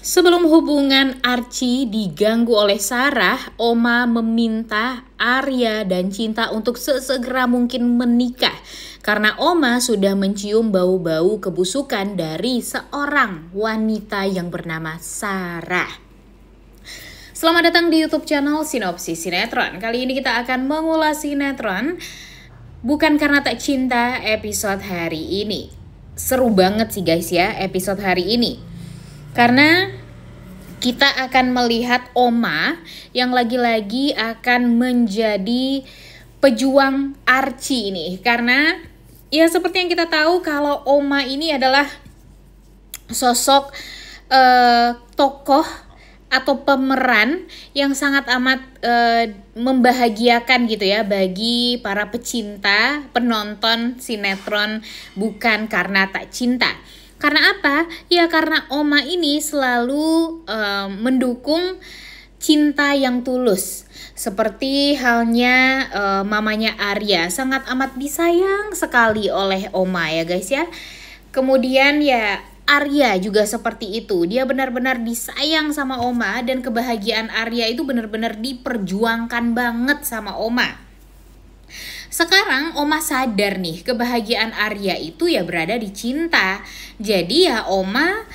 Sebelum hubungan Archie diganggu oleh Sarah, Oma meminta Arya dan Cinta untuk sesegera mungkin menikah karena Oma sudah mencium bau-bau kebusukan dari seorang wanita yang bernama Sarah. Selamat datang di YouTube channel Sinopsis Sinetron. Kali ini kita akan mengulas sinetron Bukan Karena Tak Cinta episode hari ini. Seru banget sih guys ya episode hari ini. Karena kita akan melihat Oma yang lagi-lagi akan menjadi pejuang Archie ini. Karena ya seperti yang kita tahu kalau Oma ini adalah sosok tokoh atau pemeran yang sangat amat membahagiakan gitu ya bagi para pecinta penonton sinetron Bukan Karena Tak Cinta. Karena apa? Ya karena Oma ini selalu mendukung cinta yang tulus. Seperti halnya mamanya Arya, sangat amat disayang sekali oleh Oma ya guys ya. Kemudian ya Arya juga seperti itu. Dia benar-benar disayang sama Oma dan kebahagiaan Arya itu benar-benar diperjuangkan banget sama Oma. Sekarang Oma sadar nih kebahagiaan Arya itu ya berada di Cinta. Jadi ya Oma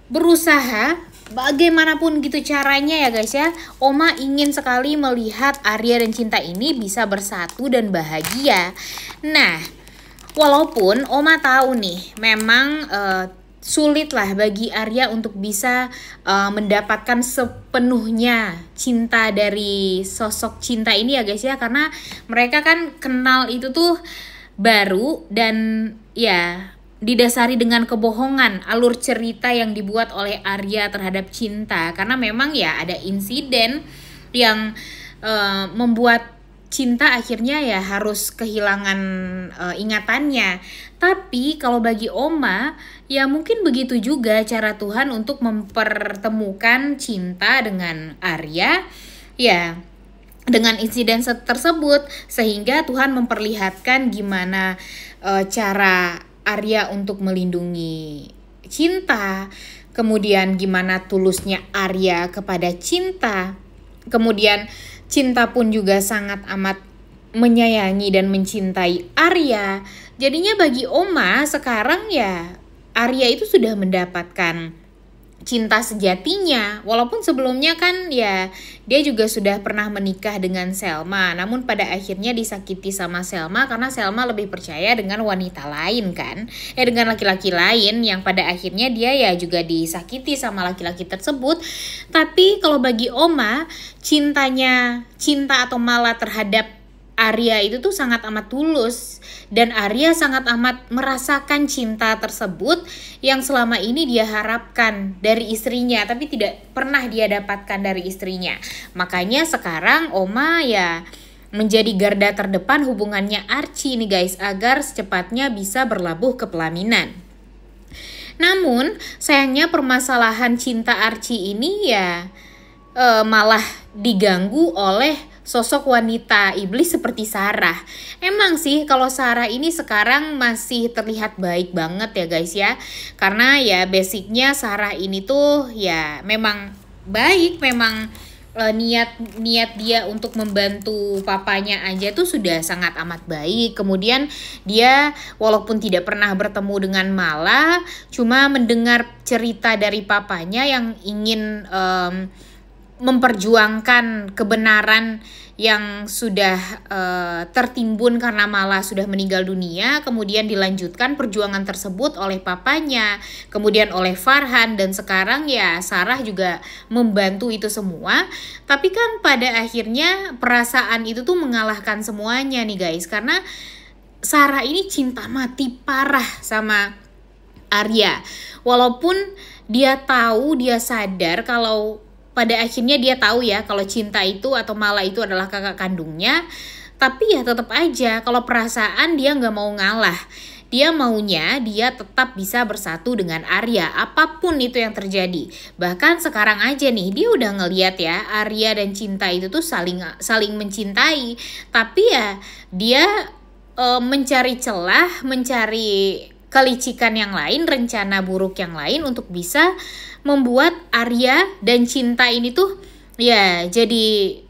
berusaha bagaimanapun gitu caranya ya guys ya. Oma ingin sekali melihat Arya dan Cinta ini bisa bersatu dan bahagia. Nah, walaupun Oma tahu nih memang sulit lah bagi Arya untuk bisa mendapatkan sepenuhnya cinta dari sosok Cinta ini ya guys ya. Karena mereka kan kenal itu tuh baru dan ya didasari dengan kebohongan alur cerita yang dibuat oleh Arya terhadap Cinta. Karena memang ya ada insiden yang membuat Cinta akhirnya ya harus kehilangan ingatannya. Tapi kalau bagi Oma ya mungkin begitu juga cara Tuhan untuk mempertemukan Cinta dengan Arya ya dengan insiden tersebut, sehingga Tuhan memperlihatkan gimana cara Arya untuk melindungi Cinta, kemudian gimana tulusnya Arya kepada Cinta, kemudian Cinta pun juga sangat amat menyayangi dan mencintai Arya. Jadinya bagi Oma sekarang ya Arya itu sudah mendapatkan cinta sejatinya. Walaupun sebelumnya kan ya dia juga sudah pernah menikah dengan Selma. Namun pada akhirnya disakiti sama Selma karena Selma lebih percaya dengan wanita lain kan. Ya dengan laki-laki lain yang pada akhirnya dia ya juga disakiti sama laki-laki tersebut. Tapi kalau bagi Oma cintanya Cinta atau Mala terhadap Arya itu tuh sangat amat tulus. Dan Arya sangat amat merasakan cinta tersebut yang selama ini dia harapkan dari istrinya tapi tidak pernah dia dapatkan dari istrinya. Makanya sekarang Oma ya menjadi garda terdepan hubungannya Archie nih guys, agar secepatnya bisa berlabuh ke pelaminan. Namun sayangnya permasalahan cinta Archie ini ya malah diganggu oleh sosok wanita iblis seperti Sarah. Emang sih kalau Sarah ini sekarang masih terlihat baik banget ya guys ya. Karena ya basicnya Sarah ini tuh ya memang baik, memang niat dia untuk membantu papanya aja tuh sudah sangat amat baik. Kemudian dia walaupun tidak pernah bertemu dengan Mala, cuma mendengar cerita dari papanya yang ingin memperjuangkan kebenaran yang sudah tertimbun karena Mala sudah meninggal dunia. Kemudian dilanjutkan perjuangan tersebut oleh papanya, kemudian oleh Farhan, dan sekarang ya Sarah juga membantu itu semua. Tapi kan pada akhirnya perasaan itu tuh mengalahkan semuanya nih guys. Karena Sarah ini cinta mati parah sama Arya. Walaupun dia tahu, dia sadar kalau pada akhirnya dia tahu ya kalau Cinta itu atau Mala itu adalah kakak kandungnya. Tapi ya tetap aja kalau perasaan dia nggak mau ngalah. Dia maunya dia tetap bisa bersatu dengan Arya apapun itu yang terjadi. Bahkan sekarang aja nih dia udah ngeliat ya Arya dan Cinta itu tuh saling mencintai. Tapi ya dia mencari celah, mencari kelicikan yang lain, rencana buruk yang lain untuk bisa membuat Arya dan Cinta ini tuh ya jadi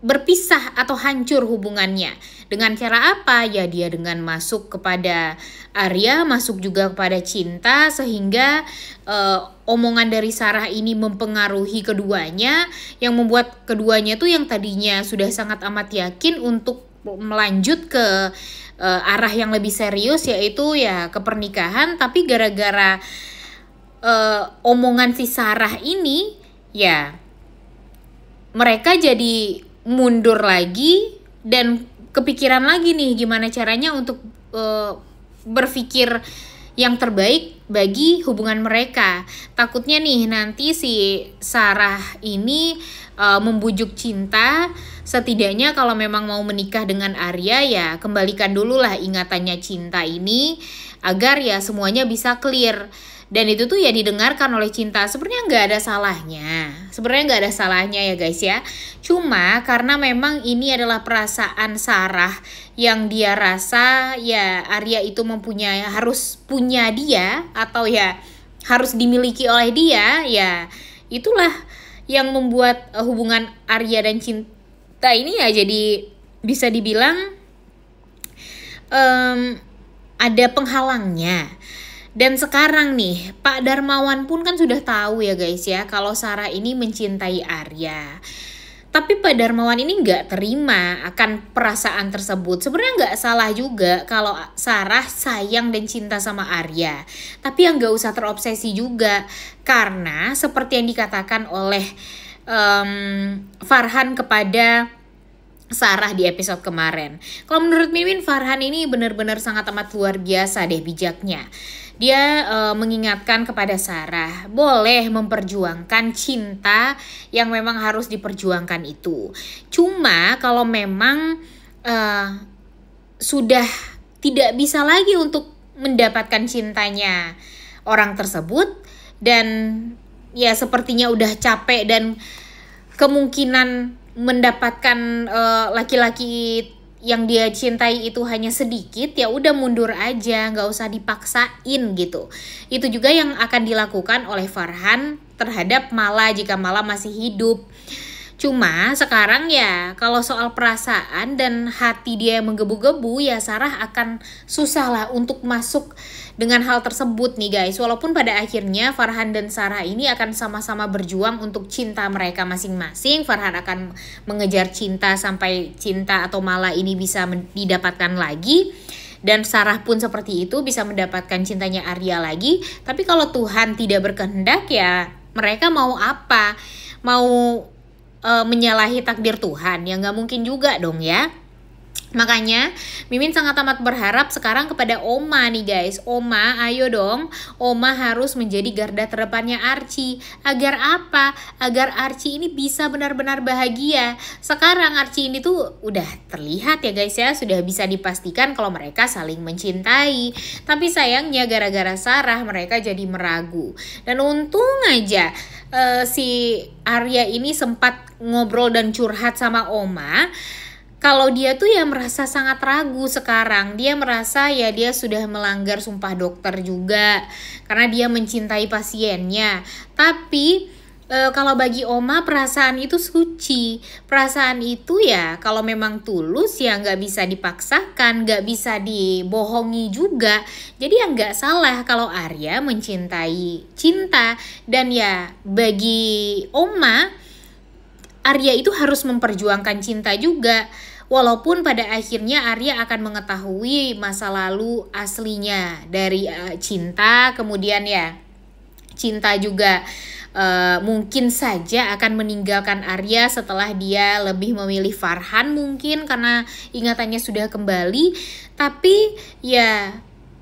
berpisah atau hancur hubungannya. Dengan cara apa? Ya dia dengan masuk kepada Arya, masuk juga kepada Cinta, sehingga omongan dari Sarah ini mempengaruhi keduanya, yang membuat keduanya tuh yang tadinya sudah sangat amat yakin untuk melanjut ke arah yang lebih serius, yaitu ya ke pernikahan, tapi gara-gara omongan si Sarah ini ya mereka jadi mundur lagi dan kepikiran lagi nih gimana caranya untuk berpikir yang terbaik bagi hubungan mereka. Takutnya nih nanti si Sarah ini membujuk Cinta, setidaknya kalau memang mau menikah dengan Arya ya kembalikan dulu lah ingatannya Cinta ini agar ya semuanya bisa clear. Dan itu tuh ya didengarkan oleh Cinta. Sebenarnya nggak ada salahnya ya guys ya. Cuma karena memang ini adalah perasaan Sarah yang dia rasa ya Arya itu harus punya dia, atau ya harus dimiliki oleh dia, ya itulah yang membuat hubungan Arya dan Cinta ini ya jadi bisa dibilang ada penghalangnya. Dan sekarang nih Pak Darmawan pun kan sudah tahu ya guys ya kalau Sarah ini mencintai Arya. Tapi Pak Darmawan ini nggak terima akan perasaan tersebut. Sebenarnya nggak salah juga kalau Sarah sayang dan cinta sama Arya. Tapi yang nggak usah terobsesi juga. Karena seperti yang dikatakan oleh Farhan kepada Sarah di episode kemarin. Kalau menurut Mimin, Farhan ini benar-benar sangat amat luar biasa deh bijaknya. Dia mengingatkan kepada Sarah, boleh memperjuangkan cinta yang memang harus diperjuangkan itu. Cuma kalau memang sudah tidak bisa lagi untuk mendapatkan cintanya orang tersebut, dan ya sepertinya udah capek dan kemungkinan mendapatkan laki-laki yang dia cintai itu hanya sedikit, ya udah mundur aja, nggak usah dipaksain gitu. Itu juga yang akan dilakukan oleh Farhan terhadap Mala jika Mala masih hidup. Cuma sekarang ya kalau soal perasaan dan hati dia yang menggebu-gebu, ya Sarah akan susah lah untuk masuk dengan hal tersebut nih guys. Walaupun pada akhirnya Farhan dan Sarah ini akan sama-sama berjuang untuk cinta mereka masing-masing. Farhan akan mengejar cinta sampai Cinta atau Mala ini bisa didapatkan lagi. Dan Sarah pun seperti itu, bisa mendapatkan cintanya Arya lagi. Tapi kalau Tuhan tidak berkehendak, ya mereka mau apa? Mau menyalahi takdir Tuhan? Ya nggak mungkin juga dong ya. Makanya Mimin sangat amat berharap sekarang kepada Oma nih guys. Oma, ayo dong, Oma harus menjadi garda terdepannya Archie. Agar apa? Agar Archie ini bisa benar-benar bahagia. Sekarang Archie ini tuh udah terlihat ya guys ya, sudah bisa dipastikan kalau mereka saling mencintai. Tapi sayangnya gara-gara Sarah mereka jadi meragu. Dan untung aja si Arya ini sempat ngobrol dan curhat sama Oma. Kalau dia tuh ya merasa sangat ragu sekarang. Dia merasa ya dia sudah melanggar sumpah dokter juga karena dia mencintai pasiennya. Tapi kalau bagi Oma perasaan itu suci. Perasaan itu ya kalau memang tulus ya nggak bisa dipaksakan, nggak bisa dibohongi juga. Jadi ya nggak salah kalau Arya mencintai Cinta. Dan ya bagi Oma, Arya itu harus memperjuangkan Cinta juga. Walaupun pada akhirnya Arya akan mengetahui masa lalu aslinya dari Cinta. Kemudian ya Cinta juga mungkin saja akan meninggalkan Arya setelah dia lebih memilih Farhan mungkin karena ingatannya sudah kembali. Tapi ya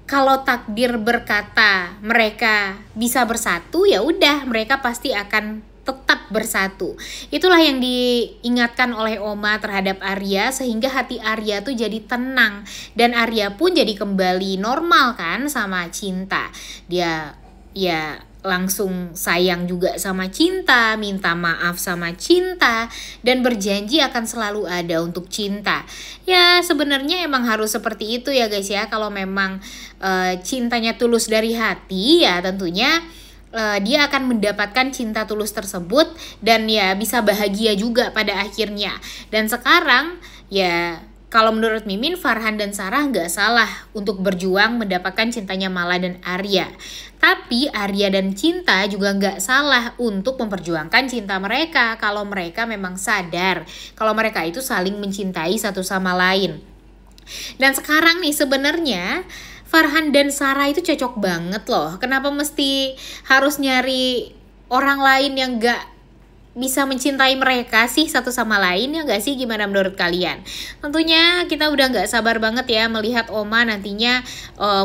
kalau takdir berkata mereka bisa bersatu, ya udah mereka pasti akan tetap bersatu. Itulah yang diingatkan oleh Oma terhadap Arya, sehingga hati Arya tuh jadi tenang dan Arya pun jadi kembali normal kan sama Cinta. Dia ya langsung sayang juga sama Cinta, minta maaf sama Cinta, dan berjanji akan selalu ada untuk Cinta. Ya sebenarnya emang harus seperti itu ya guys ya. Kalau memang cintanya tulus dari hati, ya tentunya dia akan mendapatkan cinta tulus tersebut dan ya bisa bahagia juga pada akhirnya. Dan sekarang ya kalau menurut Mimin, Farhan dan Sarah nggak salah untuk berjuang mendapatkan cintanya Mala dan Arya. Tapi Arya dan Cinta juga nggak salah untuk memperjuangkan cinta mereka kalau mereka memang sadar kalau mereka itu saling mencintai satu sama lain. Dan sekarang nih sebenarnya Farhan dan Sarah itu cocok banget loh. Kenapa mesti harus nyari orang lain yang nggak bisa mencintai mereka sih satu sama lain, ya nggak sih? Gimana menurut kalian? Tentunya kita udah nggak sabar banget ya melihat Oma nantinya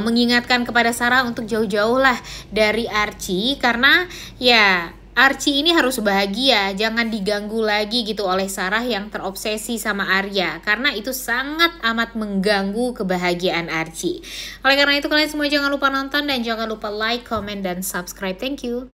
mengingatkan kepada Sarah untuk jauh-jauh lah dari Archie, karena ya Archie ini harus bahagia, jangan diganggu lagi gitu oleh Sarah yang terobsesi sama Arya, karena itu sangat amat mengganggu kebahagiaan Archie. Oleh karena itu kalian semua jangan lupa nonton dan jangan lupa like, comment, dan subscribe. Thank you.